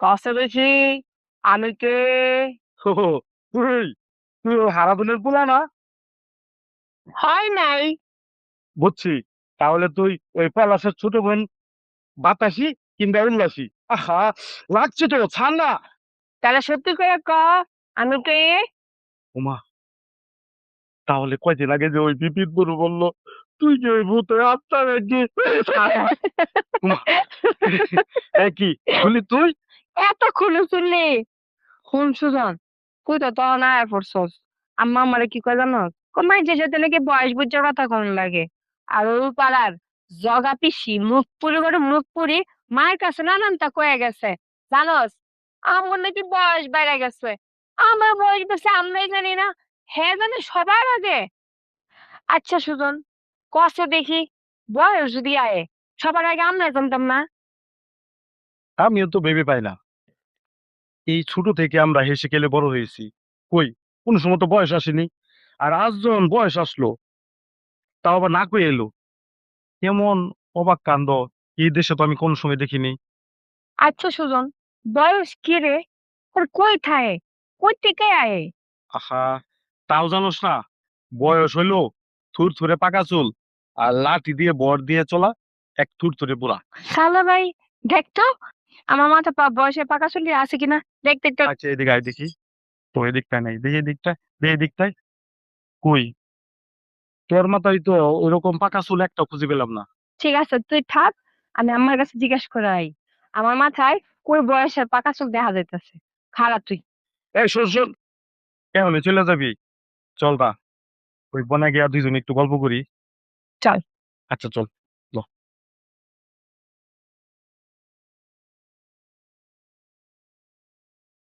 কষ্ট বেশি আমি কে? হো, হো, তুই তুই ওই হারাধনের পোলা না? হয় নাই। বুঝছি। তাহলে তুই ওই পলাশের ছোট বোন বাতাসি কিংবা উল্লাসী। আহা, লাগছে তো, ছাড় না। তাহলে সত্যি করে ক আমি কে? ওমা, তাহলে কয়দিন আগে যে ওই বিপিন বুড়ো বললো তুই যে ওই ভূতের আত্মা নাকি? ওমা, কি শুনলি তুই? এতক্ষণ শুনলি? শুন সুজন, তুই তো তখন আয়া পড়ছস। আম্মা আমারে কি কয় জানোস? মাইনষের সাথে নাকি বয়স বুঝার কথা কোন লাগে। আর ওই পাড়ার জগা পিসি মুখ পুরি করে মুখ পুরি মায়ের কাছে নানান তা কয়ে গেছে জানোস, আমার নাকি বয়স বেড়ে গেছে। আমার বয়স বেশি আমরাই জানি না, হ্যাঁ জানে সবার আগে। আচ্ছা সুজন, কষ্ট দেখি, বয়স যদি আয়ে সবার আগে আমরা জানতাম না? আমিও তো ভেবে পাই না, এই ছোট থেকে আমরা হেসে খেলে বড় হয়েছি। কই, কোনো সময় তো বয়স আসেনি। আর আজ যখন বয়স আসলো, তাও আবার না কই এলো। কেমন অবাক কাণ্ড, এই দেশে তো আমি কোন সময় দেখিনি। আচ্ছা সুজন, বয়স কি রে? ওর কই থাকে, কই থেকে আয়ে? আহা, তাও জানোস না? বয়স হইলো থুর থুরে পাকা চুল আর লাঠি দিয়ে বর দিয়ে চলা এক থুর থুরে বুড়া। শালা ভাই, দেখ তো আমার মাথা বয়সে পাকা চুল আছে কিনা, দেখ দেখ দেখ। আচ্ছা, এদিকে আয় দেখি। তো এদিকটা নেই, দেখি এদিকটা, দেখি এদিকটায়। কই, তোর মাথায় তো ওইরকম পাকা চুল একটা খুঁজে পেলাম না। ঠিক আছে তুই থাক, আমি আমার কাছে জিজ্ঞেস করে আই। আমার মাথায় কই বয়সের পাকা চুল দেখা যাইতেছে। খারাপ তুই। এই শোন শোন, কেমন চলে যাবি? চল না, ওই বনে গিয়া দুইজন একটু গল্প করি। চল। আচ্ছা চল।